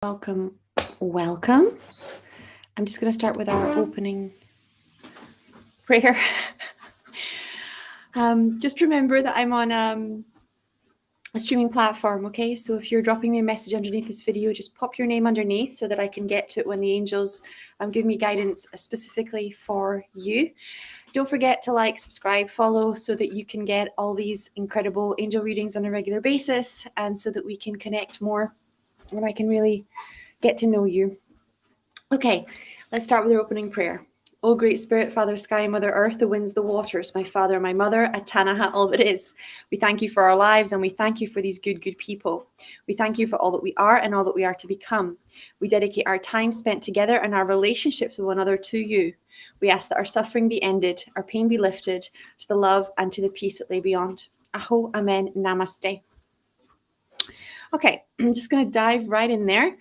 Welcome, welcome. I'm just going to start with our opening prayer. Just remember that I'm on a streaming platform, okay? So if you're dropping me a message underneath this video, just pop your name underneath so that I can get to it when the angels give me guidance specifically for you. Don't forget to like, subscribe, follow so that you can get all these incredible angel readings on a regular basis and so that we can connect more and I can really get to know you. Okay, let's start with our opening prayer. O great spirit, Father Sky, Mother Earth, the winds, the waters, my father, my mother, Atanaha, all that is. We thank you for our lives and we thank you for these good people. We thank you for all that we are and all that we are to become. We dedicate our time spent together and our relationships with one another to you. We ask that our suffering be ended, our pain be lifted, to the love and to the peace that lay beyond. Aho, Amen, Namaste. Okay, I'm just going to dive right in there.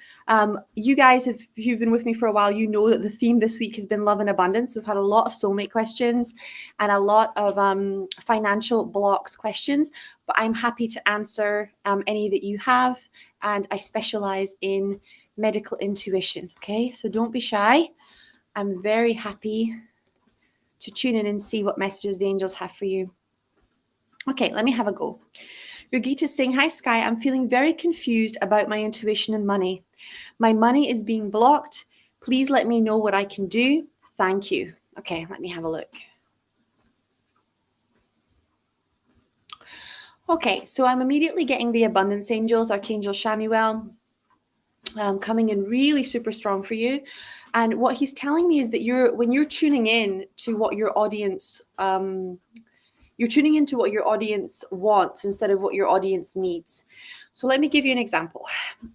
You guys, if you've been with me for a while, you know that the theme this week has been love and abundance. We've had a lot of soulmate questions and a lot of financial blocks questions, but I'm happy to answer any that you have, and I specialize in medical intuition, okay? So don't be shy. I'm very happy to tune in and see what messages the angels have for you. Okay, let me have a go. Yogita is saying, hi Sky, I'm feeling very confused about my intuition and money. My money is being blocked. Please let me know what I can do. Thank you. Okay, let me have a look. Okay, so I'm immediately getting the abundance angels, Archangel Raphael, coming in really super strong for you. And what he's telling me is that when you're tuning in to what your audience you're tuning into what your audience wants instead of what your audience needs. So let me give you an example.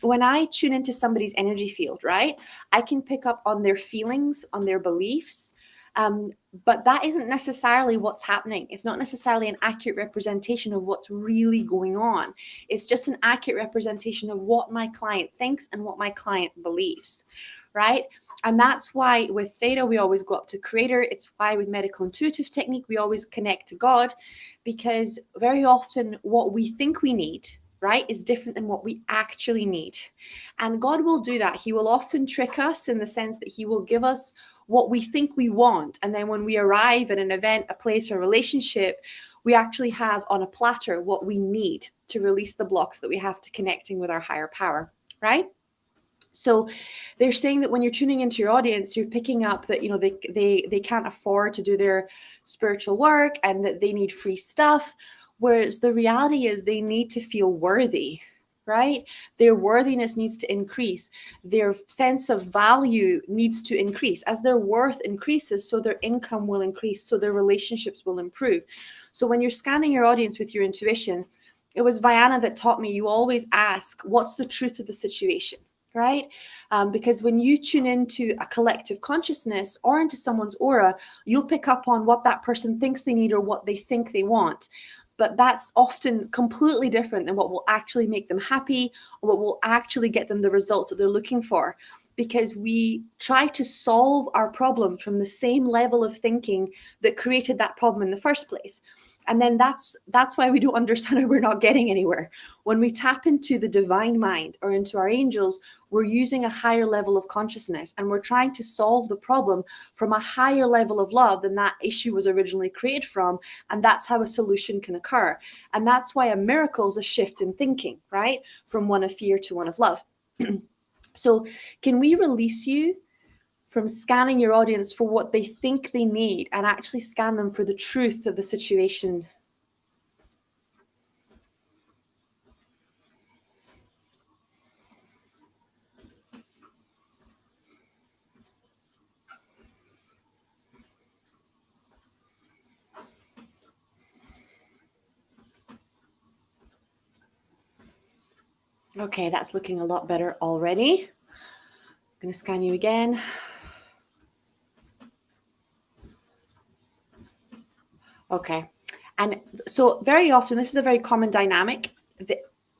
When I tune into somebody's energy field, right, I can pick up on their feelings, on their beliefs, but that isn't necessarily what's happening. It's not necessarily an accurate representation of what's really going on. It's just an accurate representation of what my client thinks and what my client believes, right? And that's why with Theta, we always go up to Creator. It's why with medical intuitive technique, we always connect to God, because very often what we think we need, right, is different than what we actually need. And God will do that. He will often trick us in the sense that he will give us what we think we want. And then when we arrive at an event, a place, or a relationship, we actually have on a platter what we need to release the blocks that we have to connecting with our higher power, right? So they're saying that when you're tuning into your audience, you're picking up that, you know, they can't afford to do their spiritual work and that they need free stuff. Whereas the reality is they need to feel worthy, right? Their worthiness needs to increase. Their sense of value needs to increase. As their worth increases, so their income will increase, so their relationships will improve. So when you're scanning your audience with your intuition, it was Vianna that taught me, you always ask, what's the truth of the situation? Right? Because when you tune into a collective consciousness or into someone's aura, you'll pick up on what that person thinks they need or what they think they want. But that's often completely different than what will actually make them happy or what will actually get them the results that they're looking for. Because we try to solve our problem from the same level of thinking that created that problem in the first place. And then that's why we don't understand how we're not getting anywhere. When we tap into the divine mind or into our angels, we're using a higher level of consciousness and we're trying to solve the problem from a higher level of love than that issue was originally created from. And that's how a solution can occur. And that's why a miracle is a shift in thinking, right? From one of fear to one of love. So can we release you from scanning your audience for what they think they need and actually scan them for the truth of the situation? Okay, that's looking a lot better already. I'm going to scan you again. Okay. And so very often, this is a very common dynamic,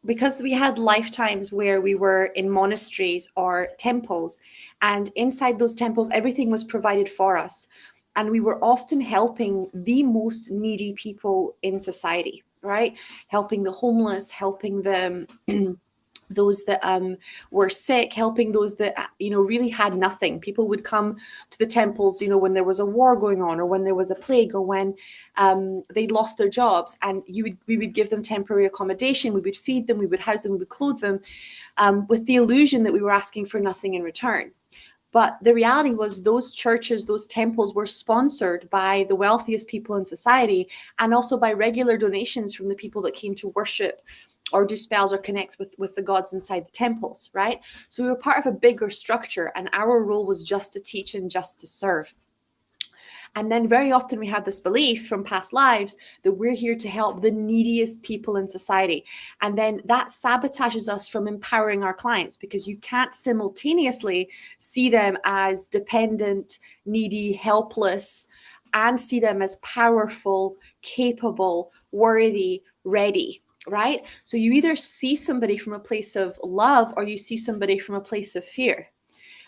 because we had lifetimes where we were in monasteries or temples, and inside those temples, everything was provided for us. And we were often helping the most needy people in society, right? Helping the homeless, helping the those that were sick, helping those that, really had nothing. People would come to the temples, when there was a war going on, or when there was a plague, or when they'd lost their jobs, and we would give them temporary accommodation. We would feed them, we would house them, we would clothe them, with the illusion that we were asking for nothing in return. But the reality was those churches, those temples were sponsored by the wealthiest people in society, and also by regular donations from the people that came to worship or do spells or connect with the gods inside the temples, right? So we were part of a bigger structure, and our role was just to teach and just to serve. And then very often we have this belief from past lives that we're here to help the neediest people in society. And then that sabotages us from empowering our clients, because you can't simultaneously see them as dependent, needy, helpless, and see them as powerful, capable, worthy, ready. Right? So you either see somebody from a place of love, or you see somebody from a place of fear.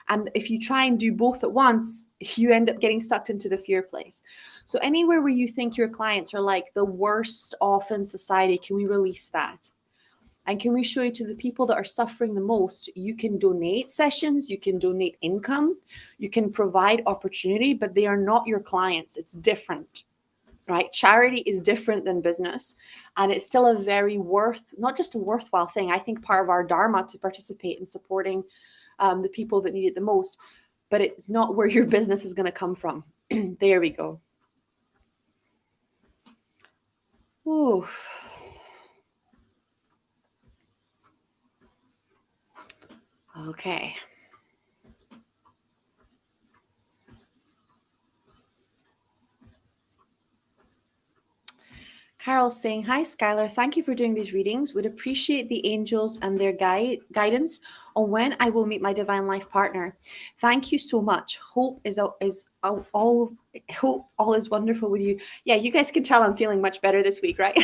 And if you try and do both at once, you end up getting sucked into the fear place. So anywhere where you think your clients are like the worst off in society, can we release that? And can we show you to the people that are suffering the most, you can donate sessions, you can donate income, you can provide opportunity, but they are not your clients. It's different. Right? Charity is different than business, and it's still a very not just a worthwhile thing. I think part of our dharma to participate in supporting the people that need it the most, but it's not where your business is going to come from. There we go. Ooh. Okay. Carol's saying, hi, Skylar. Thank you for doing these readings. Would appreciate the angels and their guidance on when I will meet my divine life partner. Thank you so much. Hope all is wonderful with you. Yeah, you guys can tell I'm feeling much better this week, right?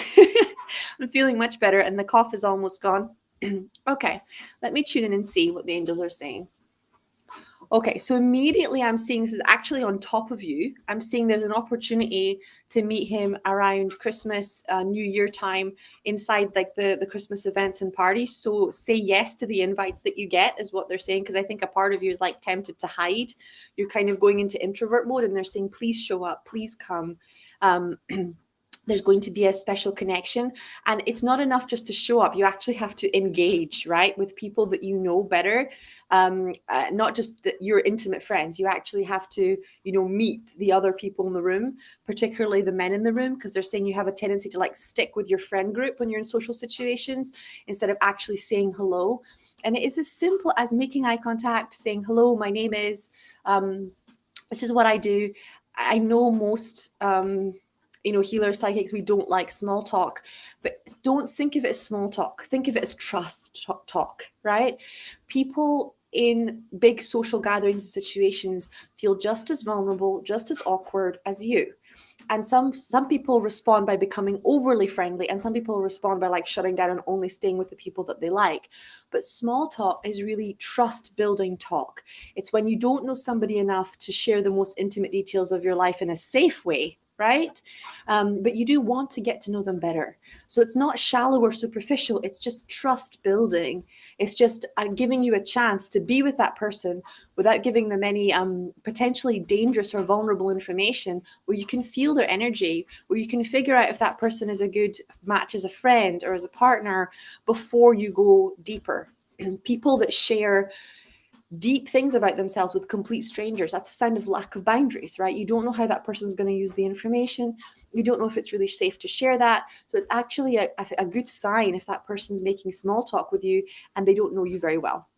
I'm feeling much better, and the cough is almost gone. Okay, let me tune in and see what the angels are saying. Okay, so immediately I'm seeing this is actually on top of you. I'm seeing there's an opportunity to meet him around Christmas, New Year time, inside like the Christmas events and parties. So say yes to the invites that you get, is what they're saying, because I think a part of you is like tempted to hide. You're kind of going into introvert mode, and they're saying, please show up, please come. There's going to be a special connection, and it's not enough just to show up. You actually have to engage, right, with people that you know better, not just your intimate friends. You actually have to, meet the other people in the room, particularly the men in the room, because they're saying you have a tendency to like stick with your friend group when you're in social situations instead of actually saying hello. And it is as simple as making eye contact, saying hello, my name is, this is what I do. I know most healers, psychics, we don't like small talk, but don't think of it as small talk. Think of it as trust talk, right? People in big social gatherings and situations feel just as vulnerable, just as awkward as you. And some people respond by becoming overly friendly, and some people respond by like shutting down and only staying with the people that they like. But small talk is really trust building talk. It's when you don't know somebody enough to share the most intimate details of your life in a safe way, right? But you do want to get to know them better. So it's not shallow or superficial. It's just trust building. It's just giving you a chance to be with that person without giving them any potentially dangerous or vulnerable information, where you can feel their energy, where you can figure out if that person is a good match as a friend or as a partner before you go deeper. People that share deep things about themselves with complete strangers, that's a sign of lack of boundaries, right? You don't know how that person's going to use the information. You don't know if it's really safe to share that. So it's actually a good sign if that person's making small talk with you and they don't know you very well.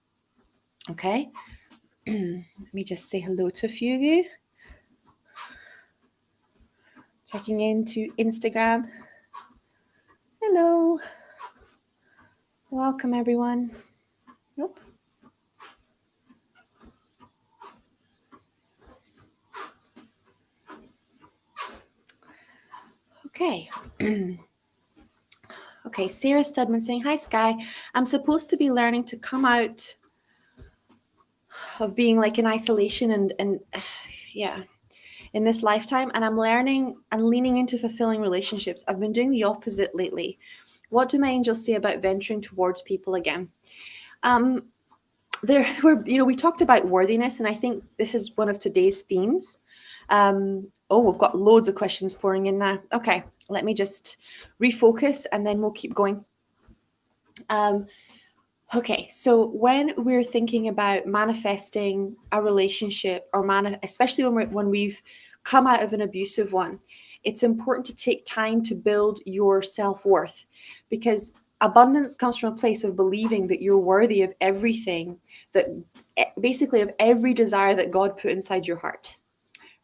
Okay. Let me just say hello to a few of you. Checking into Instagram. Hello. Welcome, everyone. Nope. Okay. Okay, Sarah Studman saying, hi, Sky. I'm supposed to be learning to come out of being like in isolation and in this lifetime. And I'm learning and leaning into fulfilling relationships. I've been doing the opposite lately. What do my angels say about venturing towards people again? There were, we talked about worthiness, and I think this is one of today's themes. We've got loads of questions pouring in now. Okay, let me just refocus and then we'll keep going. Okay, so when we're thinking about manifesting a relationship, or especially when we've come out of an abusive one, it's important to take time to build your self-worth, because abundance comes from a place of believing that you're worthy of everything, that basically of every desire that God put inside your heart,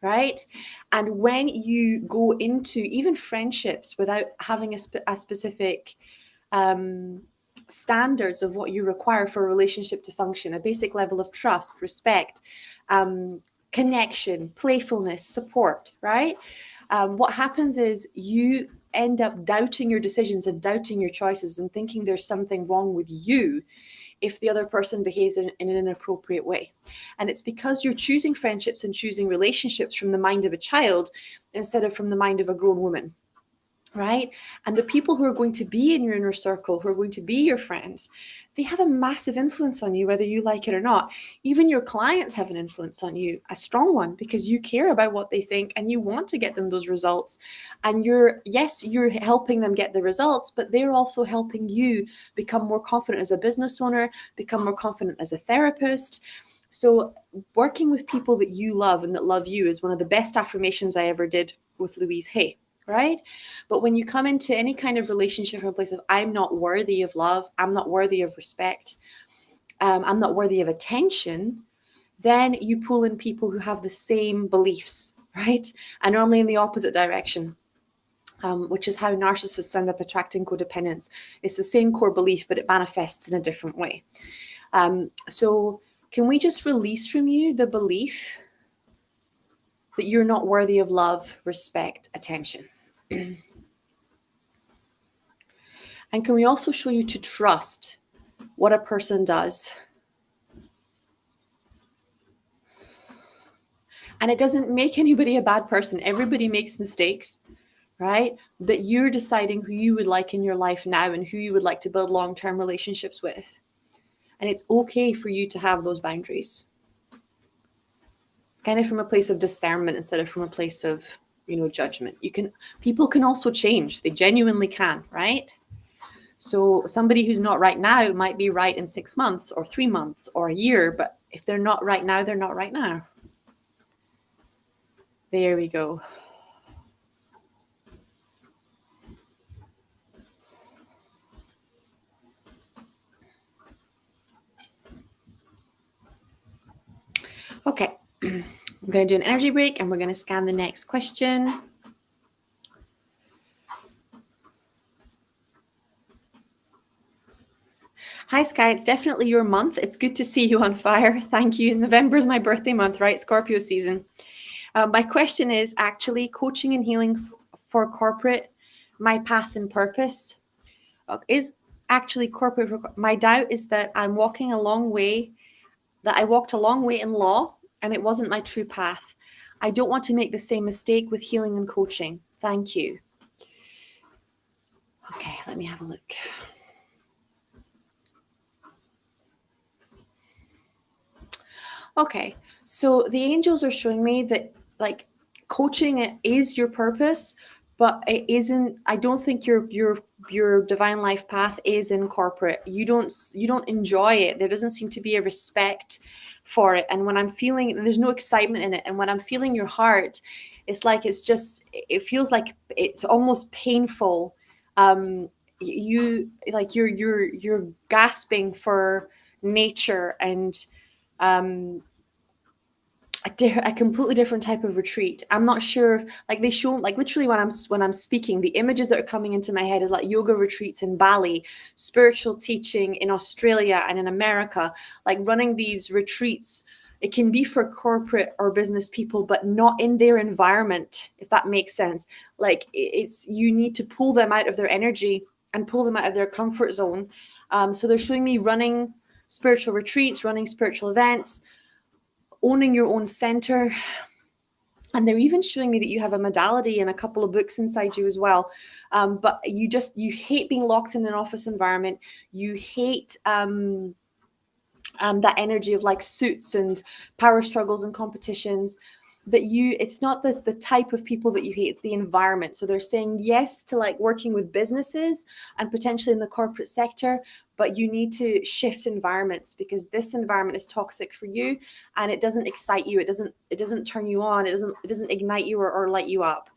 right? And when you go into even friendships without having a specific standards of what you require for a relationship to function, a basic level of trust, respect, connection, playfulness, support, right? What happens is you end up doubting your decisions and doubting your choices and thinking there's something wrong with you if the other person behaves in an inappropriate way. And it's because you're choosing friendships and choosing relationships from the mind of a child instead of from the mind of a grown woman. Right? And the people who are going to be in your inner circle, who are going to be your friends, they have a massive influence on you, whether you like it or not. Even your clients have an influence on you, a strong one, because you care about what they think and you want to get them those results. And you're helping them get the results, but they're also helping you become more confident as a business owner, become more confident as a therapist. So working with people that you love and that love you is one of the best affirmations I ever did with Louise Hay. Right? But when you come into any kind of relationship from a place of, I'm not worthy of love, I'm not worthy of respect, I'm not worthy of attention, then you pull in people who have the same beliefs, right? And normally in the opposite direction, which is how narcissists end up attracting codependents. It's the same core belief, but it manifests in a different way. So can we just release from you the belief that you're not worthy of love, respect, attention? And can we also show you to trust what a person does? And it doesn't make anybody a bad person. Everybody makes mistakes, right? That you're deciding who you would like in your life now and who you would like to build long-term relationships with. And it's okay for you to have those boundaries. It's kind of from a place of discernment instead of from a place of, judgment. People can also change. They genuinely can, right? So somebody who's not right now might be right in 6 months or 3 months or a year, but if they're not right now, they're not right now. There we go. Okay, I'm going to do an energy break and we're going to scan the next question. Hi, Sky. It's definitely your month. It's good to see you on fire. Thank you. November is my birthday month, right? Scorpio season. My question is actually coaching and healing for corporate, my path and purpose. Is actually corporate. My doubt is that I walked a long way in law and it wasn't my true path. I don't want to make the same mistake with healing and coaching. Thank you. Okay, let me have a look. Okay, so the angels are showing me that coaching is your purpose, but it isn't. I don't think your divine life path is in corporate. You don't enjoy it. There doesn't seem to be a respect for it. And when I'm feeling, there's no excitement in it. And when I'm feeling your heart, it's like it feels like it's almost painful. You're gasping for nature and a completely different type of retreat. I'm not sure, they show, literally when I'm speaking, the images that are coming into my head is like yoga retreats in Bali, spiritual teaching in Australia and in America, running these retreats. It can be for corporate or business people, but not in their environment, if that makes sense. You need to pull them out of their energy and pull them out of their comfort zone. So they're showing me running spiritual retreats, running spiritual events, owning your own center. And they're even showing me that you have a modality and a couple of books inside you as well. But you hate being locked in an office environment. You hate that energy of like suits and power struggles and competitions. But it's not the type of people that you hate, it's the environment. So they're saying yes to like working with businesses and potentially in the corporate sector, but you need to shift environments because this environment is toxic for you and it doesn't excite you. It doesn't turn you on. It doesn't ignite you or light you up.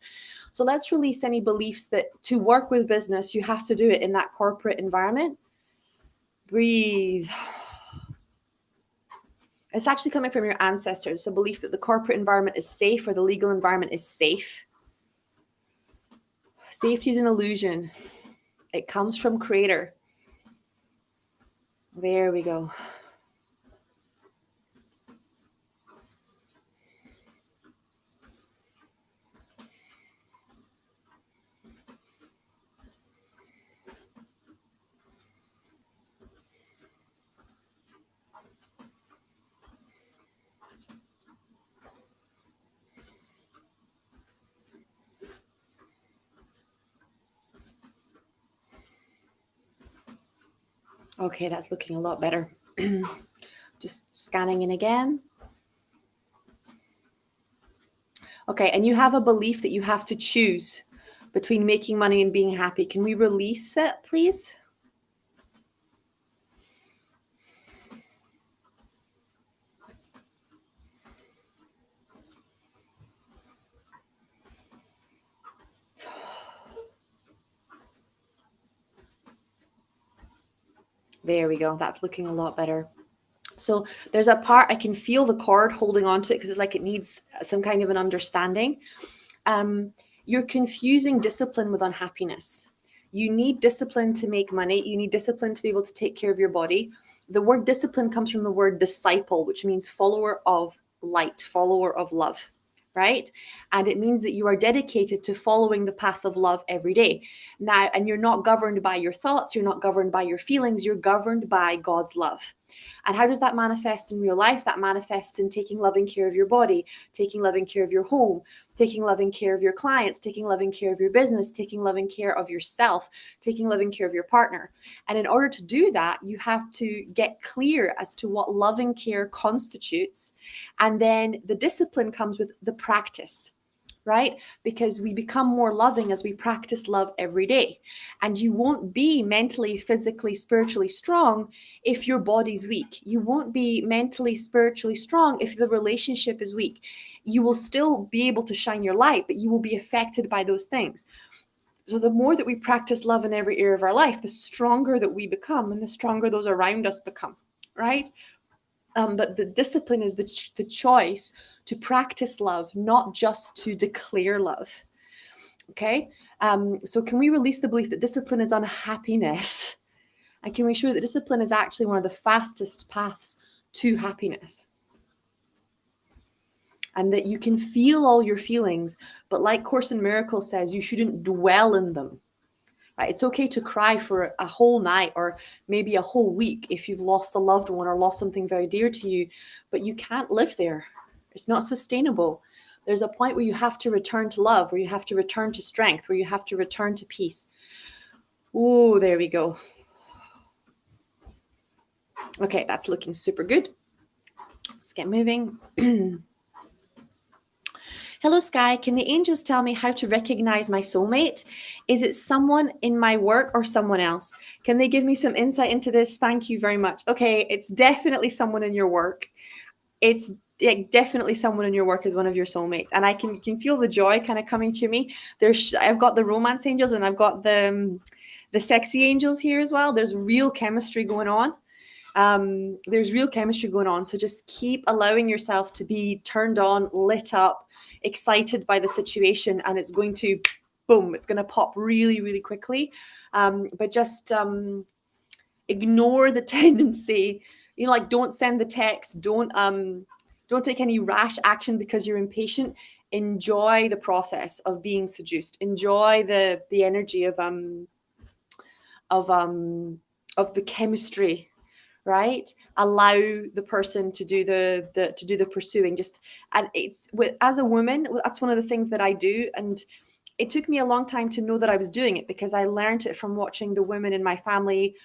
So let's release any beliefs that to work with business, you have to do it in that corporate environment. Breathe. It's actually coming from your ancestors. A belief that the corporate environment is safe or the legal environment is safe. Safety is an illusion. It comes from Creator. There we go. Okay, that's looking a lot better. Just scanning in again. Okay, and you have a belief that you have to choose between making money and being happy. Can we release that, please? There we go. That's looking a lot better. So there's a part, I can feel the cord holding on to it because it's like it needs some kind of an understanding. You're confusing discipline with unhappiness. You need discipline to make money. You need discipline to be able to take care of your body. The word discipline comes from the word disciple, which means follower of light, follower of love, right? And it means that you are dedicated to following the path of love every day. Now, and you're not governed by your thoughts, you're not governed by your feelings, you're governed by God's love. And how does that manifest in real life? That manifests in taking loving care of your body, taking loving care of your home, taking loving care of your clients, taking loving care of your business, taking loving care of yourself, taking loving care of your partner. And in order to do that, you have to get clear as to what loving care constitutes. And then the discipline comes with the practice, right? Because we become more loving as we practice love every day. And you won't be mentally, physically, spiritually strong if your body's weak. You won't be mentally, spiritually strong if the relationship is weak. You will still be able to shine your light, but you will be affected by those things. So the more that we practice love in every area of our life, the stronger that we become and the stronger those around us become, right? But the discipline is the choice to practice love, not just to declare love. Okay? So can we release the belief that discipline is unhappiness? And can we show that discipline is actually one of the fastest paths to happiness? And that you can feel all your feelings, but like Course in Miracles says, you shouldn't dwell in them. Right? It's okay to cry for a whole night or maybe a whole week if you've lost a loved one or lost something very dear to you, but you can't live there. It's not sustainable. There's a point where you have to return to love, where you have to return to strength, where you have to return to peace. Oh, there we go. Okay, that's looking super good. Let's get moving. Hello, Sky. Can the angels tell me how to recognize my soulmate? Is it someone in my work or someone else? Can they give me some insight into this? Thank you very much. Okay, it's definitely someone in your work. It's definitely someone in your work is one of your soulmates. And I can feel the joy kind of coming to me. I've got the romance angels and I've got the sexy angels here as well. There's real chemistry going on. So just keep allowing yourself to be turned on, lit up, excited by the situation, and it's going to boom, it's going to pop really, really quickly. But just ignore the tendency, like don't send the text, don't take any rash action because you're impatient. Enjoy the process of being seduced. Enjoy the energy of the chemistry. Right? Allow the person to do the pursuing. And it's as a woman, that's one of the things that I do. And it took me a long time to know that I was doing it because I learned it from watching the women in my family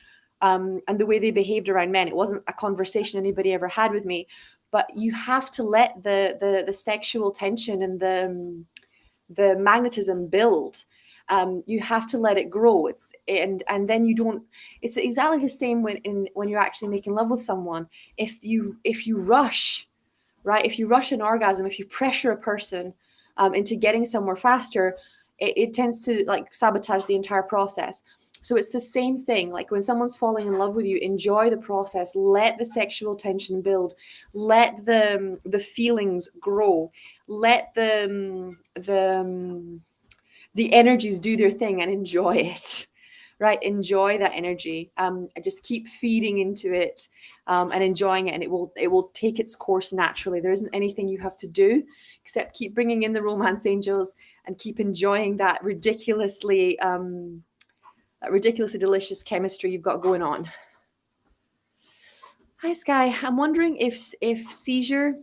and the way they behaved around men. It wasn't a conversation anybody ever had with me, but you have to let the sexual tension and the magnetism build. You have to let it grow. And then you don't. It's exactly the same when you're actually making love with someone. If you rush, right? If you rush an orgasm, if you pressure a person into getting somewhere faster, it tends to like sabotage the entire process. So it's the same thing. Like when someone's falling in love with you, enjoy the process. Let the sexual tension build. Let the feelings grow. Let the energies do their thing and enjoy it. Right? Enjoy that energy. Just keep feeding into it and enjoying it, and it will take its course naturally. There isn't anything you have to do except keep bringing in the romance angels and keep enjoying that ridiculously delicious chemistry you've got going on. Hi, Sky. I'm wondering if a seizure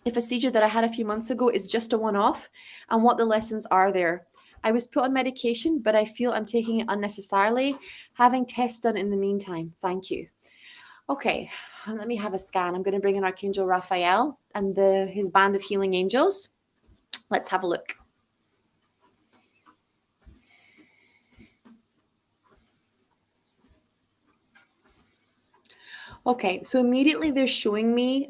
that I had a few months ago is just a one-off, and what the lessons are there. I was put on medication, but I feel I'm taking it unnecessarily. Having tests done in the meantime. Thank you. Okay, let me have a scan. I'm going to bring in Archangel Raphael and his band of healing angels. Let's have a look. Okay, so immediately they're showing me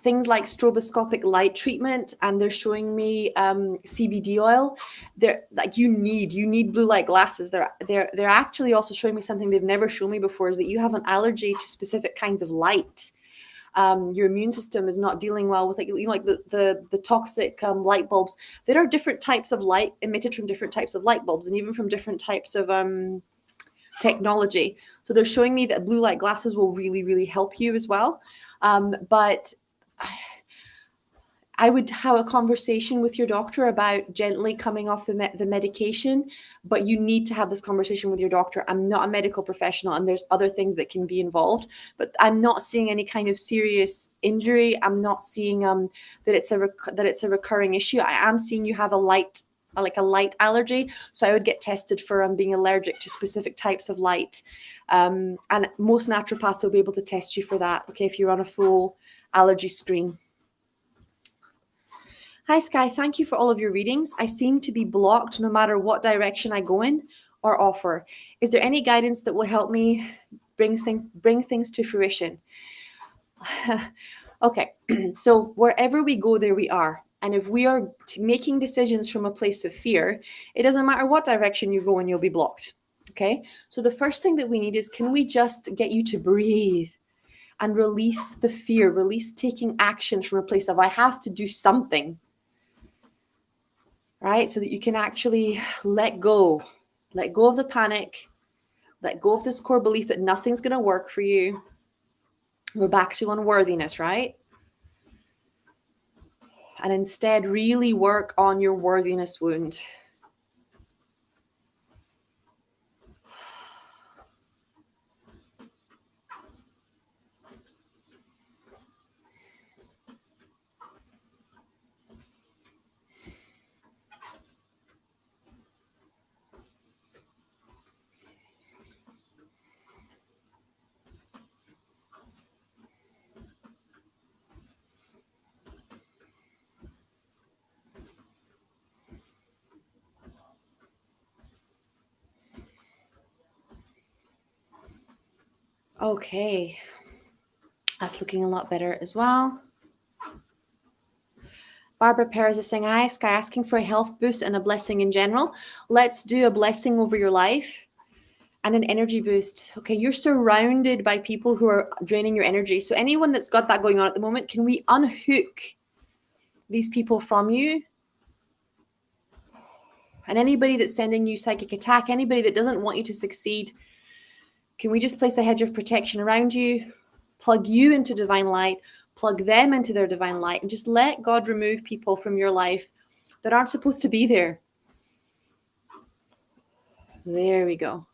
things like stroboscopic light treatment, and they're showing me CBD oil. They're like, you need blue light glasses. They're actually also showing me something they've never shown me before, is that you have an allergy to specific kinds of light. Your immune system is not dealing well with, like, you know, like the toxic light bulbs. There are different types of light emitted from different types of light bulbs, and even from different types of technology. So they're showing me that blue light glasses will really, really help you as well. But I would have a conversation with your doctor about gently coming off the medication, but you need to have this conversation with your doctor. I'm not a medical professional, and there's other things that can be involved, but I'm not seeing any kind of serious injury. I'm not seeing that it's a recurring issue. I am seeing you have a light allergy, so I would get tested for being allergic to specific types of light, and most naturopaths will be able to test you for that. Okay, if you're on a full allergy screen. Hi, Sky. Thank you for all of your readings. I seem to be blocked no matter what direction I go in or offer. Is there any guidance that will help me bring things to fruition? Okay, so wherever we go, there we are. And if we are making decisions from a place of fear, it doesn't matter what direction you go in, you'll be blocked. Okay, so the first thing that we need is, can we just get you to breathe and release the fear, release taking action from a place of I have to do something. Right? So that you can actually let go of the panic, let go of this core belief that nothing's going to work for you. We're back to unworthiness, right? And instead really work on your worthiness wound. Okay, that's looking a lot better as well. Barbara Perez is saying, hi, Sky, asking for a health boost and a blessing in general. Let's do a blessing over your life and an energy boost. Okay, you're surrounded by people who are draining your energy. So anyone that's got that going on at the moment, can we unhook these people from you? And anybody that's sending you psychic attack, anybody that doesn't want you to succeed, can we just place a hedge of protection around you, plug you into divine light, plug them into their divine light, and just let God remove people from your life that aren't supposed to be there. There we go.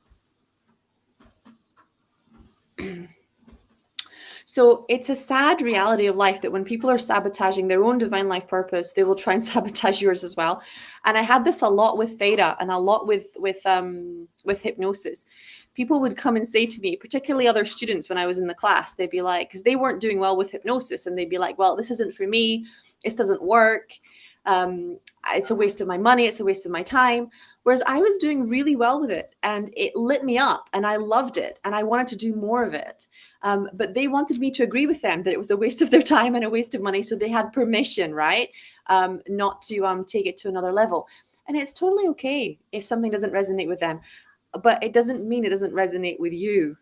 So it's a sad reality of life that when people are sabotaging their own divine life purpose, they will try and sabotage yours as well. And I had this a lot with theta and a lot with hypnosis. People would come and say to me, particularly other students when I was in the class, they'd be like, because they weren't doing well with hypnosis, and they'd be like, well, this isn't for me. This doesn't work. It's a waste of my money. It's a waste of my time. Whereas I was doing really well with it, and it lit me up, and I loved it, and I wanted to do more of it. But they wanted me to agree with them that it was a waste of their time and a waste of money. So they had permission, right? Not to take it to another level. And it's totally okay if something doesn't resonate with them, but it doesn't mean it doesn't resonate with you.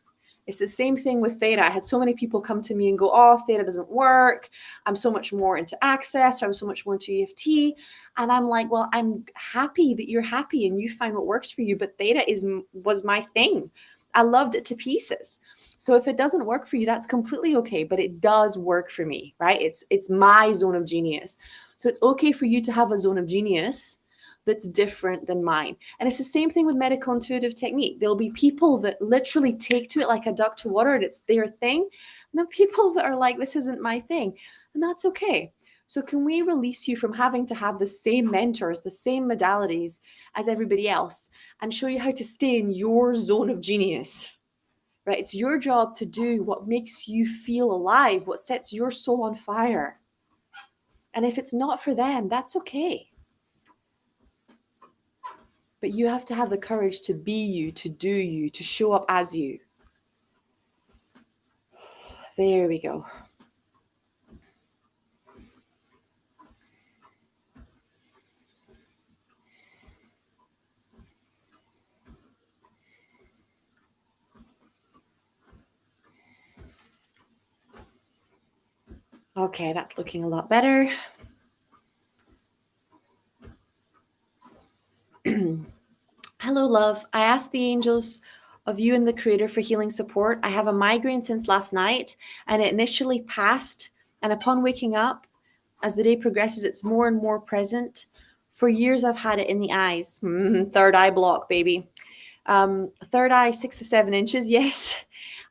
It's the same thing with theta. I had so many people come to me and go, oh, theta doesn't work. I'm so much more into access, or I'm so much more into EFT. And I'm like, well, I'm happy that you're happy and you find what works for you. But theta was my thing. I loved it to pieces. So if it doesn't work for you, that's completely okay. But it does work for me, right? It's my zone of genius. So it's okay for you to have a zone of genius that's different than mine. And it's the same thing with medical intuitive technique. There'll be people that literally take to it like a duck to water, and it's their thing. And then people that are like, this isn't my thing. And that's okay. So can we release you from having to have the same mentors, the same modalities as everybody else, and show you how to stay in your zone of genius? Right? It's your job to do what makes you feel alive, what sets your soul on fire. And if it's not for them, that's okay. But you have to have the courage to be you, to do you, to show up as you. There we go. Okay, that's looking a lot better. Hello, love. I asked the angels of you and the creator for healing support. I have a migraine since last night, and it initially passed. And upon waking up, as the day progresses, it's more and more present. For years, I've had it in the eyes. Third eye block, baby. Third eye, 6 to 7 inches. Yes.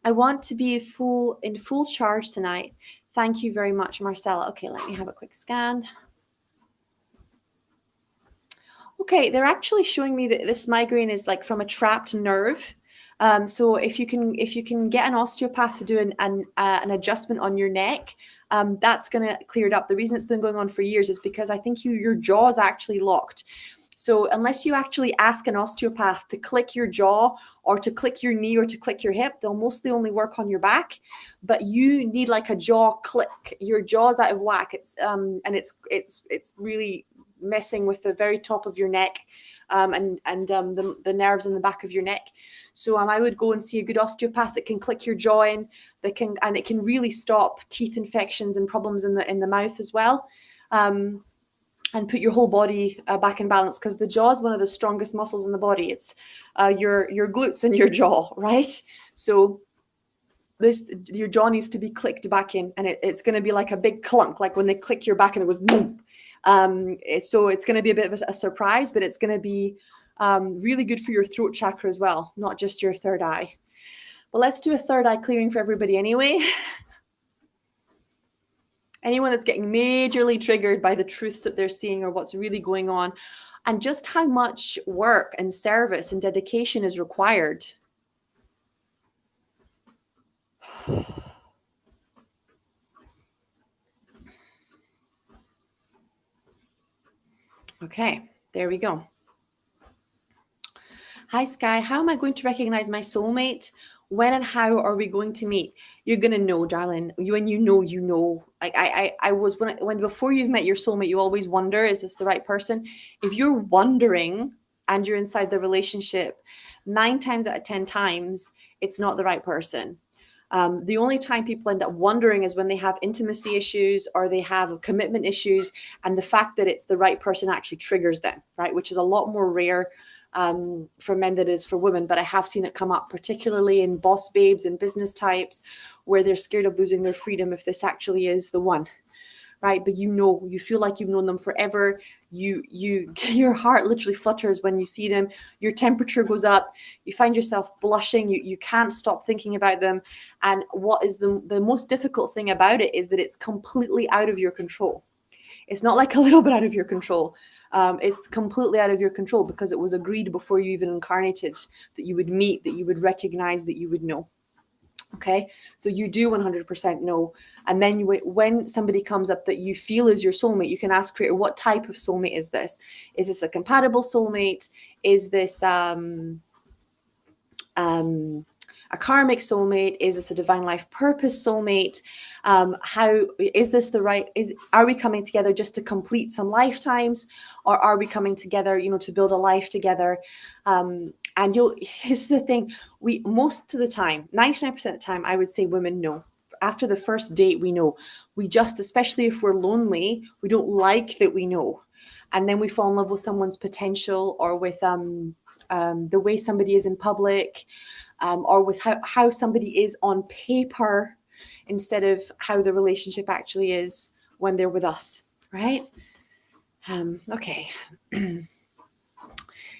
I want to be in full charge tonight. Thank you very much, Marcella. Okay, let me have a quick scan. Okay, they're actually showing me that this migraine is like from a trapped nerve. So if you can get an osteopath to do an adjustment on your neck, that's going to clear it up. The reason it's been going on for years is because I think your jaw is actually locked. So unless you actually ask an osteopath to click your jaw or to click your knee or to click your hip, they'll mostly only work on your back. But you need like a jaw click. Your jaw's out of whack. It's really messing with the very top of your neck and the nerves in the back of your neck. So I would go and see a good osteopath that can click your jaw in, it can really stop teeth infections and problems in the mouth as well. And put your whole body back in balance, because the jaw is one of the strongest muscles in the body. It's your glutes and your jaw, right? So your jaw needs to be clicked back in, and it's going to be like a big clunk, like when they click your back and it was boom. So it's going to be a bit of a surprise, but it's going to be really good for your throat chakra as well, not just your third eye. But let's do a third eye clearing for everybody anyway. Anyone that's getting majorly triggered by the truths that they're seeing or what's really going on, and just how much work and service and dedication is required. Okay, there we go. Hi, Sky. How am I going to recognize my soulmate? When and how are we going to meet? You're going to know, darling. When you know. Like I was, when before you've met your soulmate, you always wonder, is this the right person? If you're wondering and you're inside the relationship, 9 times out of 10 times, it's not the right person. The only time people end up wondering is when they have intimacy issues or they have commitment issues, and the fact that it's the right person actually triggers them, right? Which is a lot more rare for men than it is for women. But I have seen it come up, particularly in boss babes and business types, where they're scared of losing their freedom if this actually is the one, right? But you feel like you've known them forever. Your heart literally flutters when you see them. Your temperature goes up. You find yourself blushing. You can't stop thinking about them. And what is the most difficult thing about it is that it's completely out of your control. It's not like a little bit out of your control. It's completely out of your control because it was agreed before you even incarnated that you would meet, that you would recognize, that you would know. Okay, so you do 100% know. And then when somebody comes up that you feel is your soulmate, you can ask Creator, what type of soulmate is this? Is this a compatible soulmate? Is this a karmic soulmate? Is this a divine life purpose soulmate? How is this the right? Are we coming together just to complete some lifetimes, or are we coming together, to build a life together? And this is the thing. We most of the time, 99% of the time, I would say women know. After the first date, we know. We just, especially if we're lonely, we don't like that we know, and then we fall in love with someone's potential, or with the way somebody is in public, or with how somebody is on paper instead of how the relationship actually is when they're with us, right? Okay.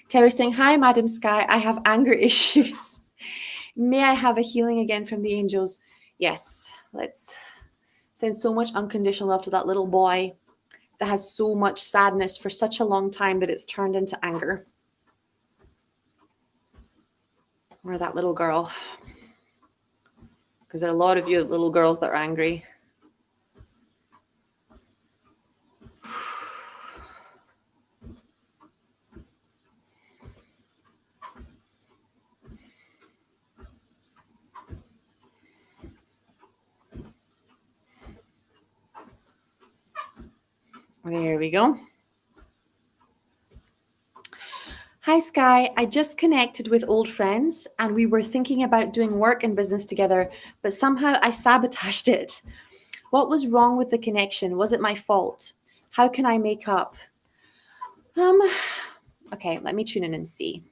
Terry saying, hi, Madam Sky. I have anger issues. May I have a healing again from the angels? Yes. Let's send so much unconditional love to that little boy that has so much sadness for such a long time that it's turned into anger. Or that little girl. Because there are a lot of you little girls that are angry. There we go. Hi, Sky. I just connected with old friends and we were thinking about doing work and business together, but somehow I sabotaged it. What was wrong with the connection? Was it my fault? How can I make up? Okay, let me tune in and see.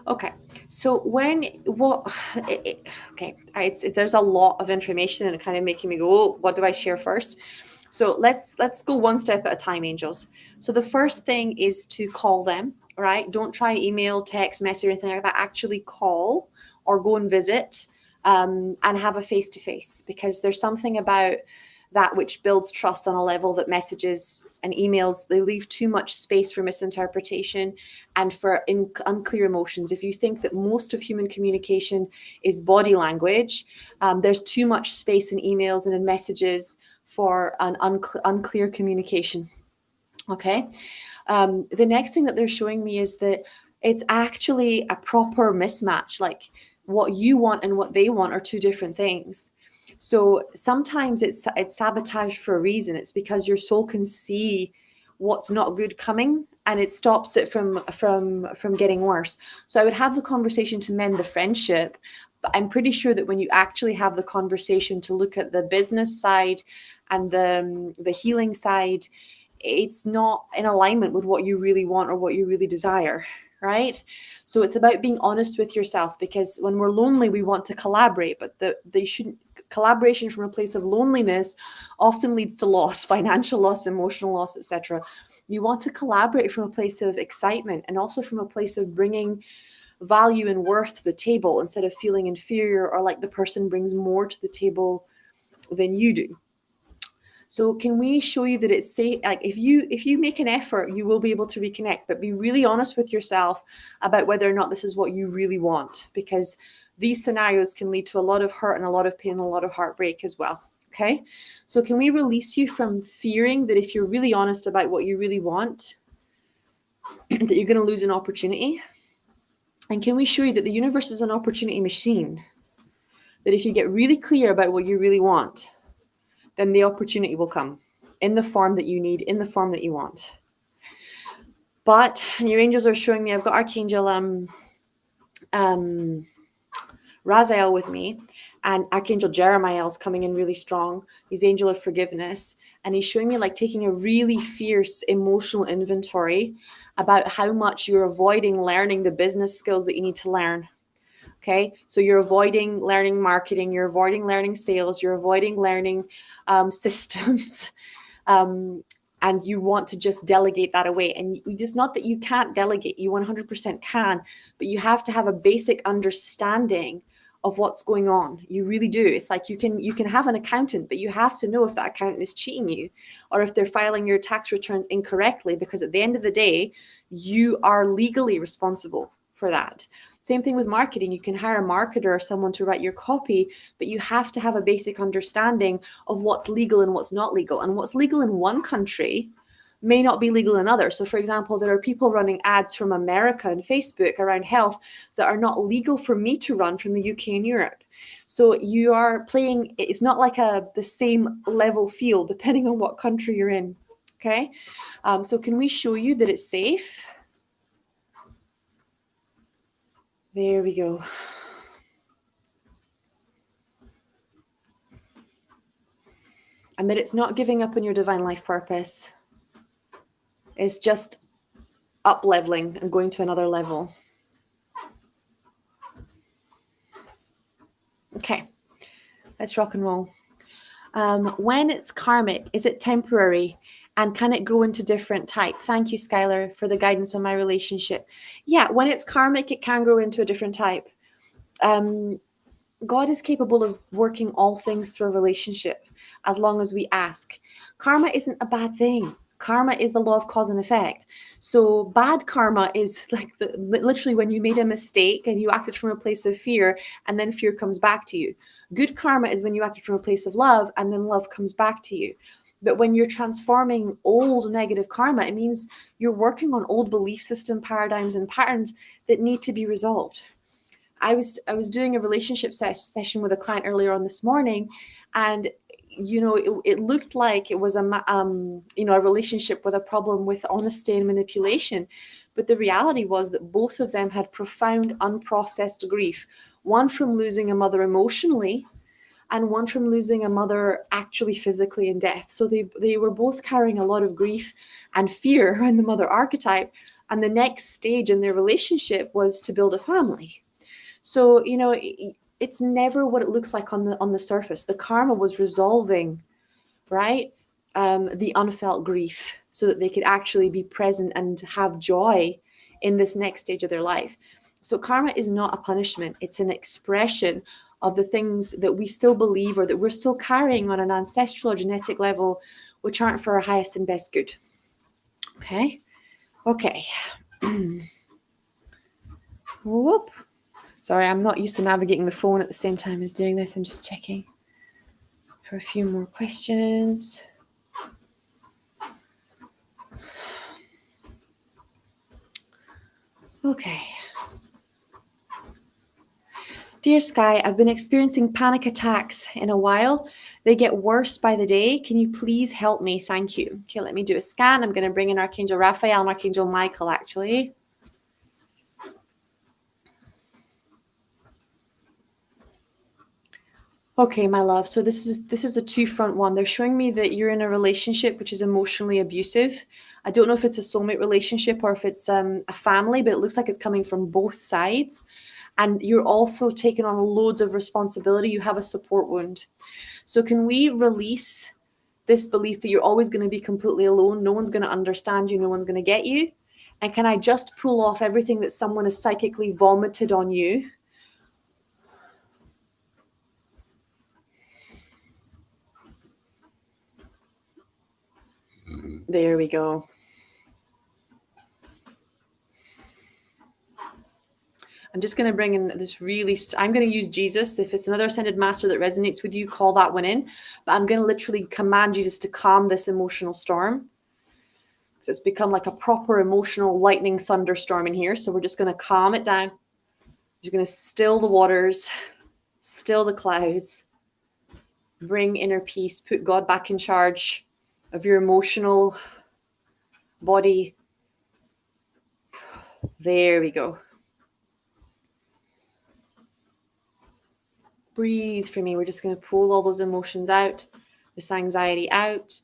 Okay, so there's a lot of information and it kind of making me go, oh, what do I share first? So let's go one step at a time, angels. So the first thing is to call them, right? Don't try email, text, message, or anything like that. Actually call or go and visit, and have a face-to-face, because there's something about that which builds trust on a level that messages and emails, they leave too much space for misinterpretation and for unclear emotions. If you think that most of human communication is body language, there's too much space in emails and in messages for an unclear communication. Okay. The next thing that they're showing me is that it's actually a proper mismatch. Like what you want and what they want are two different things. So sometimes it's sabotage for a reason. It's because your soul can see what's not good coming and it stops it from getting worse. So I would have the conversation to mend the friendship, but I'm pretty sure that when you actually have the conversation to look at the business side and the healing side, it's not in alignment with what you really want or what you really desire, right? So it's about being honest with yourself, because when we're lonely, we want to collaborate, but they shouldn't. Collaboration from a place of loneliness often leads to loss, financial loss, emotional loss, etc. You want to collaborate from a place of excitement and also from a place of bringing value and worth to the table instead of feeling inferior or like the person brings more to the table than you do. So can we show you that it's safe? Like if you make an effort, you will be able to reconnect, but be really honest with yourself about whether or not this is what you really want, because these scenarios can lead to a lot of hurt and a lot of pain and a lot of heartbreak as well. Okay. So can we release you from fearing that if you're really honest about what you really want, that you're going to lose an opportunity? And can we show you that the universe is an opportunity machine? That if you get really clear about what you really want, then the opportunity will come in the form that you need, in the form that you want. But your angels are showing me, I've got Archangel Raziel with me, and Archangel Jeremiel's coming in really strong. He's angel of forgiveness, and he's showing me like taking a really fierce emotional inventory about how much you're avoiding learning the business skills that you need to learn. Okay, so you're avoiding learning marketing, you're avoiding learning sales, you're avoiding learning systems, and you want to just delegate that away. And it's not that you can't delegate, you 100% can, but you have to have a basic understanding of what's going on. You really do. It's like you can have an accountant, but you have to know if that accountant is cheating you or if they're filing your tax returns incorrectly, because at the end of the day, you are legally responsible for that. Same thing with marketing. You can hire a marketer or someone to write your copy, but you have to have a basic understanding of what's legal and what's not legal. And what's legal in one country may not be legal in others. So for example, there are people running ads from America and Facebook around health that are not legal for me to run from the UK and Europe. So you are playing, it's not like the same level field depending on what country you're in. Okay. So can we show you that it's safe? There we go. And that it's not giving up on your divine life purpose. It's just up leveling and going to another level. Okay, let's rock and roll. When it's karmic, is it temporary? And can it grow into different type? Thank you, Skylar, for the guidance on my relationship. Yeah, when it's karmic, it can grow into a different type. God is capable of working all things through a relationship as long as we ask. Karma isn't a bad thing. Karma is the law of cause and effect. So bad karma is like literally when you made a mistake and you acted from a place of fear and then fear comes back to you. Good karma is when you acted from a place of love and then love comes back to you. But when you're transforming old negative karma, it means you're working on old belief system paradigms and patterns that need to be resolved. I was doing a relationship session with a client earlier on this morning, and it looked like it was a relationship with a problem with honesty and manipulation, but the reality was that both of them had profound unprocessed grief, one from losing a mother emotionally and one from losing a mother actually physically in death. So they were both carrying a lot of grief and fear around the mother archetype, and the next stage in their relationship was to build a family. So, it's never what it looks like on the surface. The karma was resolving, right? The unfelt grief so that they could actually be present and have joy in this next stage of their life. So karma is not a punishment. It's an expression of the things that we still believe or that we're still carrying on an ancestral or genetic level, which aren't for our highest and best good. Okay. Whoop. Sorry, I'm not used to navigating the phone at the same time as doing this. I'm just checking for a few more questions. Okay. Dear Sky, I've been experiencing panic attacks in a while. They get worse by the day. Can you please help me? Thank you. Okay, let me do a scan. I'm going to bring in Archangel Raphael and Archangel Michael, actually. Okay, my love. So this is a two-front one. They're showing me that you're in a relationship which is emotionally abusive. I don't know if it's a soulmate relationship or if it's a family, but it looks like it's coming from both sides. And you're also taking on loads of responsibility. You have a support wound. So can we release this belief that you're always going to be completely alone? No one's going to understand you. No one's going to get you. And can I just pull off everything that someone has psychically vomited on you? There we go. I'm just going to bring in this I'm going to use Jesus. If it's another ascended master that resonates with you, call that one in. But I'm going to literally command Jesus to calm this emotional storm. So it's become like a proper emotional lightning thunderstorm in here. So we're just going to calm it down. You're going to still the waters, still the clouds, bring inner peace, put God back in charge of your emotional body. There we go. Breathe for me. We're just going to pull all those emotions out, this anxiety out.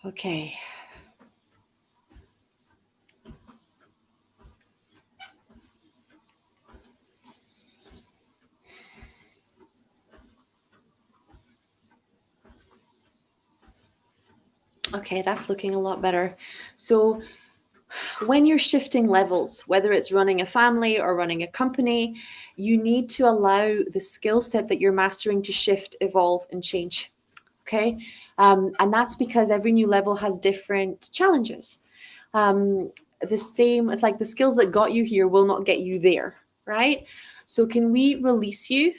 Okay. Okay, that's looking a lot better. So when you're shifting levels, whether it's running a family or running a company, you need to allow the skill set that you're mastering to shift, evolve, and change. Okay. And that's because every new level has different challenges. The same, it's like the skills that got you here will not get you there, right? So can we release you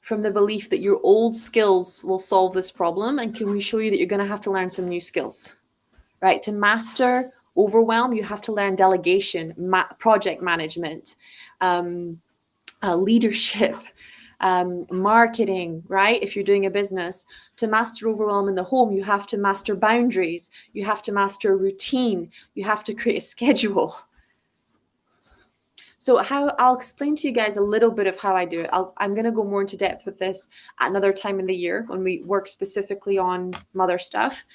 from the belief that your old skills will solve this problem? And can we show you that you're going to have to learn some new skills, right? To master overwhelm, you have to learn delegation, project management, leadership, marketing, right? If you're doing a business, to master overwhelm in the home, you have to master boundaries. You have to master a routine. You have to create a schedule. So I'll explain to you guys a little bit of how I do it. I'm going to go more into depth with this at another time in the year when we work specifically on mother stuff.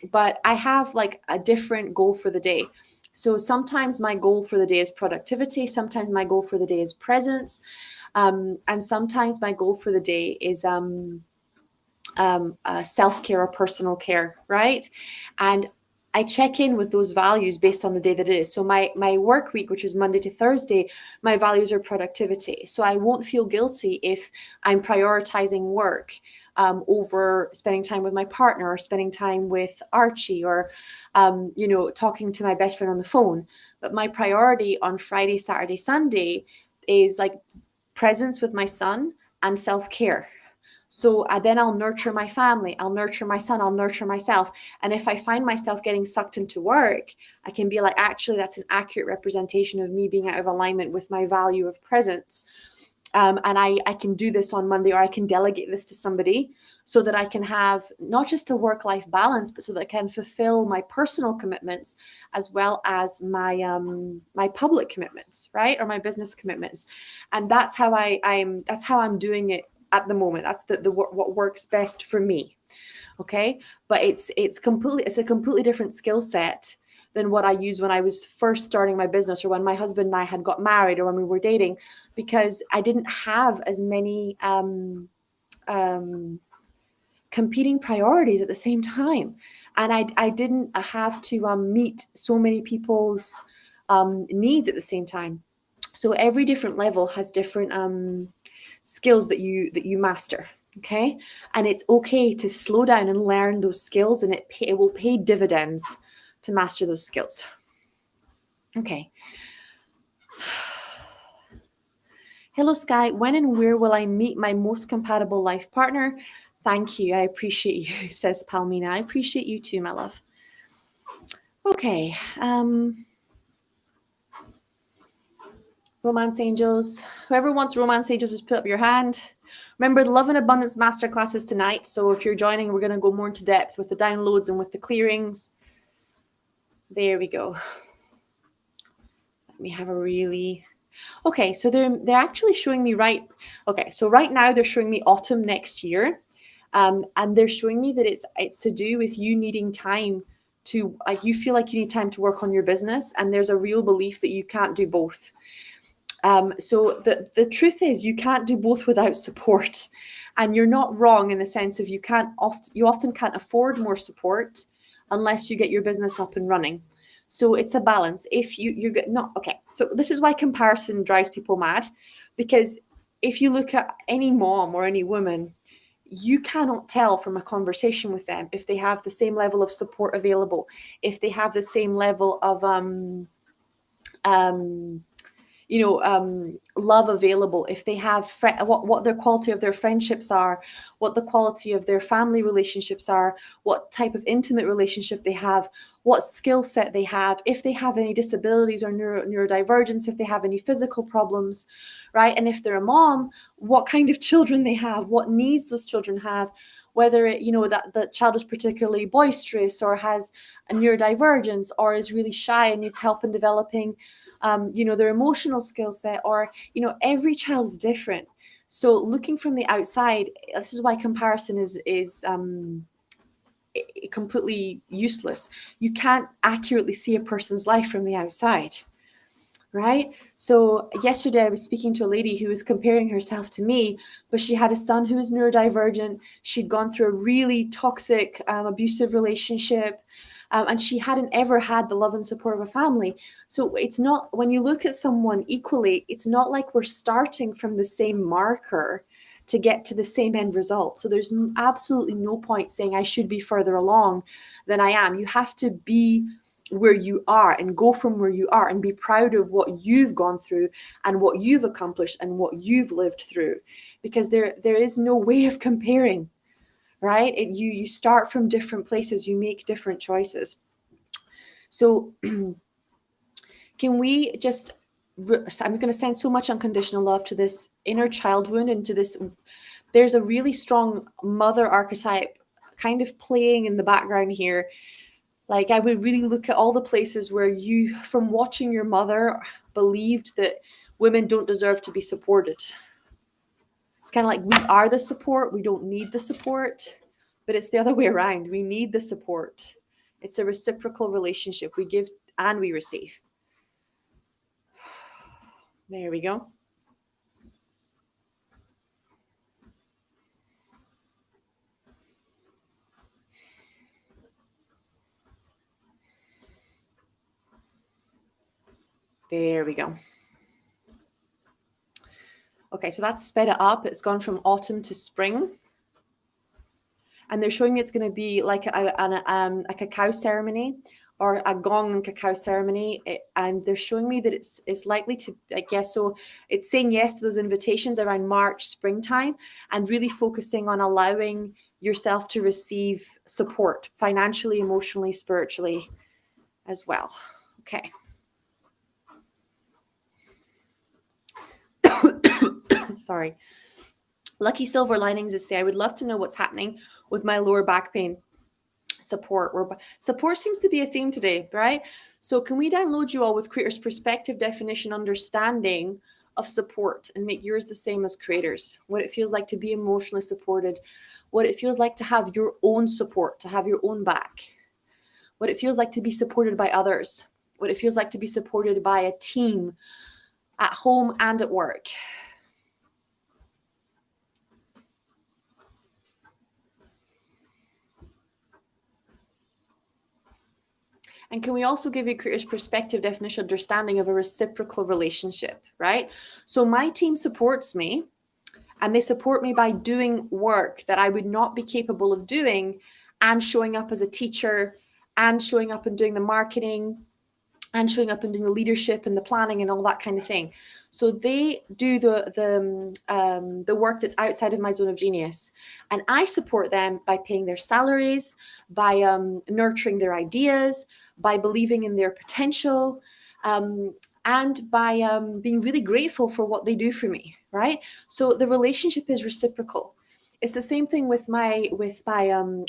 But I have like a different goal for the day. So sometimes my goal for the day is productivity. Sometimes my goal for the day is presence. And sometimes my goal for the day is self-care or personal care, right? And I check in with those values based on the day that it is. So my work week, which is Monday to Thursday, my values are productivity. So I won't feel guilty if I'm prioritizing work over spending time with my partner or spending time with Archie or, talking to my best friend on the phone. But my priority on Friday, Saturday, Sunday is like presence with my son and self-care. So then I'll nurture my family, I'll nurture my son, I'll nurture myself. And if I find myself getting sucked into work, I can be like, actually, that's an accurate representation of me being out of alignment with my value of presence. And I can do this on Monday, or I can delegate this to somebody so that I can have not just a work-life balance, but so that I can fulfill my personal commitments as well as my my public commitments, right? Or my business commitments. And that's how I'm doing it at the moment. That's the what works best for me. Okay. But it's a completely different skill set than what I used when I was first starting my business, or when my husband and I had got married, or when we were dating, because I didn't have as many competing priorities at the same time. And I didn't have to meet so many people's needs at the same time. So every different level has different skills that you master. Okay. And it's okay to slow down and learn those skills, and it will pay dividends to master those skills. Okay. Hello, Sky. When and where will I meet my most compatible life partner? Thank you. I appreciate you, says Palmina. I appreciate you too, my love. Okay. Romance Angels. Whoever wants Romance Angels, just put up your hand. Remember, the Love and Abundance Masterclass is tonight. So if you're joining, we're going to go more into depth with the downloads and with the clearings. There we go. Let me have a really... Okay, so they're actually showing me right... Okay, so right now they're showing me autumn next year. And they're showing me that it's to do with you needing time to... Like, you feel like you need time to work on your business, and there's a real belief that you can't do both. So the truth is, you can't do both without support, and you're not wrong in the sense of you often can't afford more support unless you get your business up and running. So it's a balance. If you're not okay, so this is why comparison drives people mad, because if you look at any mom or any woman, you cannot tell from a conversation with them if they have the same level of support available, if they have the same level of love available, if they have what their quality of their friendships are, what the quality of their family relationships are, what type of intimate relationship they have, what skill set they have, if they have any disabilities or neurodivergence, if they have any physical problems, right? And if they're a mom, what kind of children they have, what needs those children have, whether that the child is particularly boisterous or has a neurodivergence or is really shy and needs help in developing their emotional skill set, or every child is different. So looking from the outside, this is why comparison is completely useless. You can't accurately see a person's life from the outside, right? So yesterday I was speaking to a lady who was comparing herself to me, but she had a son who was neurodivergent. She'd gone through a really toxic, abusive relationship, and she hadn't ever had the love and support of a family. So it's not, when you look at someone equally, it's not like we're starting from the same marker to get to the same end result. So there's absolutely no point saying I should be further along than I am. You have to be where you are and go from where you are and be proud of what you've gone through and what you've accomplished and what you've lived through, because there is no way of comparing, right? You start from different places, you make different choices. So can we just, I'm going to send so much unconditional love to this inner child wound and to this, there's a really strong mother archetype kind of playing in the background here. Like, I would really look at all the places where you, from watching your mother, believed that women don't deserve to be supported. It's kind of like, we are the support, we don't need the support, but it's the other way around. We need the support. It's a reciprocal relationship. We give and we receive. There we go. There we go. Okay, so that's sped it up. It's gone from autumn to spring. And they're showing me it's going to be like a cacao ceremony or a gong and cacao ceremony. And they're showing me that it's likely to, I guess, so it's saying yes to those invitations around March, springtime, and really focusing on allowing yourself to receive support financially, emotionally, spiritually as well. Okay. Sorry. Lucky Silver Linings is say, I would love to know what's happening with my lower back pain. Support seems to be a theme today, right? So can we download you all with Creator's perspective, definition, understanding of support and make yours the same as Creator's? What it feels like to be emotionally supported, what it feels like to have your own support, to have your own back, what it feels like to be supported by others, what it feels like to be supported by a team at home and at work. And can we also give you Creator's perspective, definition, understanding of a reciprocal relationship, right? So my team supports me, and they support me by doing work that I would not be capable of doing, and showing up as a teacher, and showing up and doing the marketing, and showing up and doing the leadership and the planning and all that kind of thing. So they do the work that's outside of my zone of genius, and I support them by paying their salaries, by nurturing their ideas, by believing in their potential, and by being really grateful for what they do for me, right? So the relationship is reciprocal. It's the same thing with my mom,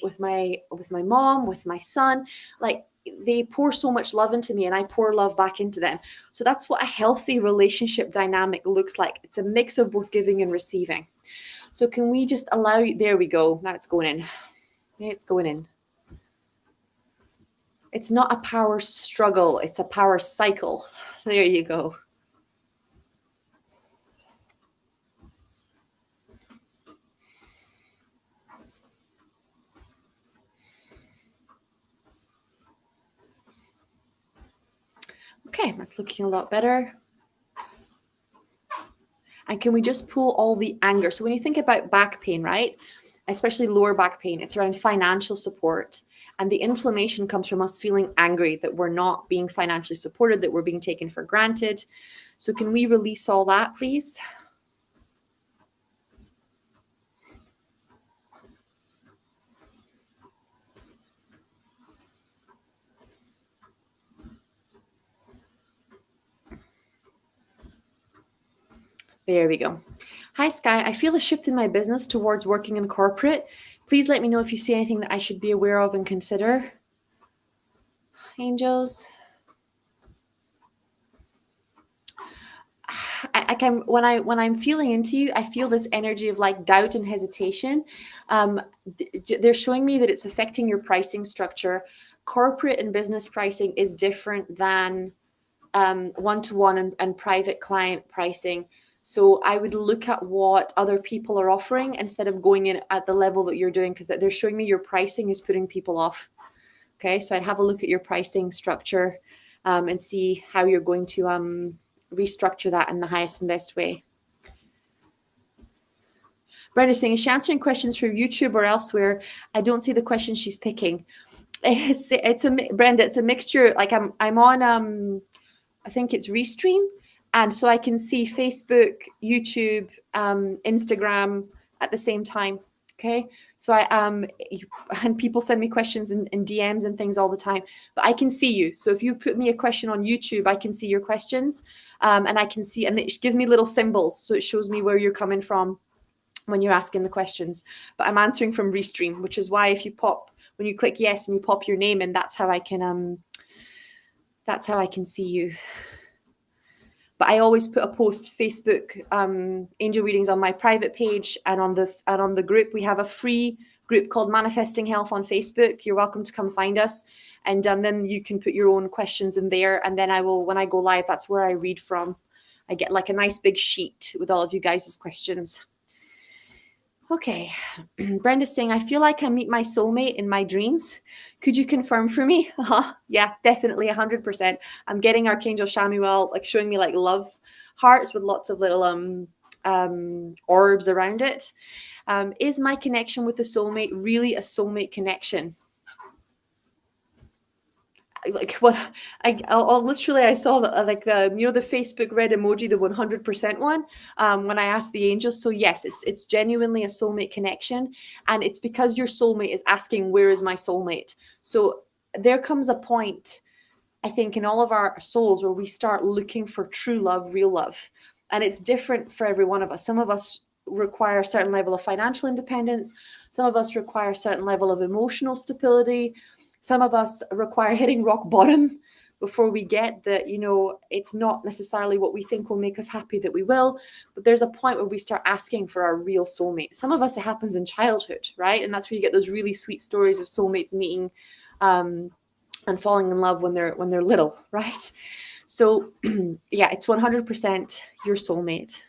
with my son. Like, they pour so much love into me and I pour love back into them. So that's what a healthy relationship dynamic looks like. It's a mix of both giving and receiving. So can we just allow, there we go. Now it's going in. It's going in. It's not a power struggle. It's a power cycle. There you go. Okay, that's looking a lot better. And can we just pull all the anger? So when you think about back pain, right, especially lower back pain, it's around financial support. And the inflammation comes from us feeling angry that we're not being financially supported, that we're being taken for granted. So can we release all that, please? There we go. Hi, Sky. I feel a shift in my business towards working in corporate. Please let me know if you see anything that I should be aware of and consider. Angels. I can when I'm feeling into you, I feel this energy of like doubt and hesitation. They're showing me that it's affecting your pricing structure. Corporate and business pricing is different than one-to-one and private client pricing. So I would look at what other people are offering instead of going in at the level that you're doing, because they're showing me your pricing is putting people off. Okay, so I'd have a look at your pricing structure and see how you're going to restructure that in the highest and best way. Brenda's saying, is she answering questions from YouTube or elsewhere? I don't see the questions she's picking. Brenda, it's a mixture. Like I'm on I think it's Restream, and so I can see Facebook, YouTube, Instagram at the same time. Okay, so and people send me questions in DMs and things all the time, but I can see you. So if you put me a question on YouTube, I can see your questions, and I can see, and it gives me little symbols, so it shows me where you're coming from when you're asking the questions. But I'm answering from Restream, which is why if you when you click yes and you pop your name in, that's how I can see you. But I always put a post Facebook angel readings on my private page and on the group. We have a free group called Manifesting Health on Facebook. You're welcome to come find us, and then you can put your own questions in there. And then when I go live, that's where I read from. I get like a nice big sheet with all of you guys' questions. Okay, Brenda's saying, I feel like I meet my soulmate in my dreams. Could you confirm for me? Yeah, definitely 100%. I'm getting Archangel Raphael like showing me like love hearts with lots of little orbs around it. Is my connection with the soulmate really a soulmate connection? Like what I'll literally, I saw the like the the Facebook red emoji, the 100% one, when I asked the angels. So yes, it's genuinely a soulmate connection, and it's because your soulmate is asking, where is my soulmate? So there comes a point, I think, in all of our souls where we start looking for true love, real love, and it's different for every one of us. Some of us require a certain level of financial independence. Some of us require a certain level of emotional stability. Some of us require hitting rock bottom before we get that, it's not necessarily what we think will make us happy that we will, but there's a point where we start asking for our real soulmate. Some of us, it happens in childhood, right? And that's where you get those really sweet stories of soulmates meeting and falling in love when they're little, right? So yeah, it's 100% your soulmate.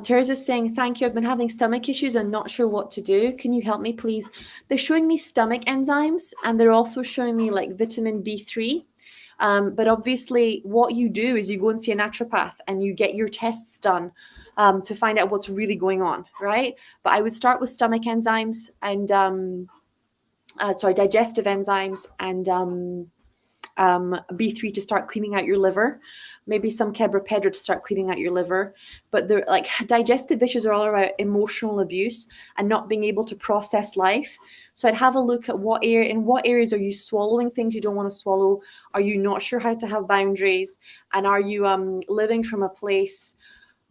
Teresa's saying, thank you. I've been having stomach issues and not sure what to do. Can you help me, please? They're showing me stomach enzymes, and they're also showing me like vitamin B3. But obviously what you do is you go and see a naturopath and you get your tests done to find out what's really going on, right? But I would start with stomach enzymes and, digestive enzymes and B3 to start cleaning out your liver. Maybe some quebrapedra to start cleaning out your liver. But they're like digestive issues are all about emotional abuse and not being able to process life. So I'd have a look at in what areas are you swallowing things you don't want to swallow? Are you not sure how to have boundaries? And are you living from a place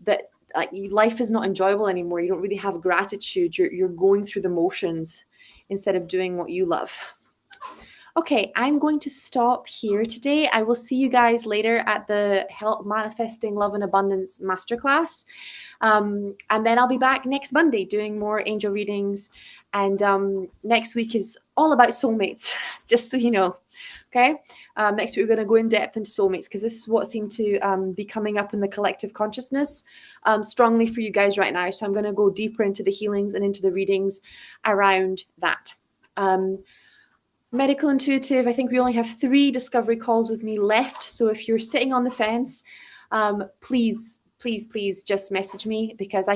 that like life is not enjoyable anymore? You don't really have gratitude. You're going through the motions instead of doing what you love. Okay, I'm going to stop here today. I will see you guys later at the Manifesting Love and Abundance Masterclass. And then I'll be back next Monday doing more angel readings. And next week is all about soulmates, just so you know. Okay, next week we're going to go in depth into soulmates because this is what seemed to be coming up in the collective consciousness strongly for you guys right now. So I'm going to go deeper into the healings and into the readings around that. Medical Intuitive, I think we only have 3 discovery calls with me left. So if you're sitting on the fence, please please just message me, because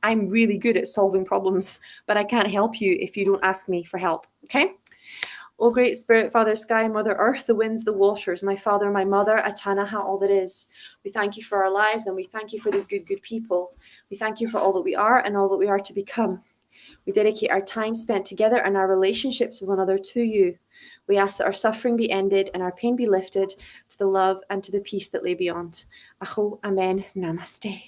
I'm really good at solving problems, but I can't help you if you don't ask me for help. Okay? O great spirit, Father Sky, Mother Earth, the winds, the waters, my Father, my Mother, Atanaha, all that is. We thank you for our lives, and we thank you for these good people. We thank you for all that we are and all that we are to become. We dedicate our time spent together and our relationships with one another to you. We ask that our suffering be ended and our pain be lifted to the love and to the peace that lay beyond. Aho, Amen, Namaste.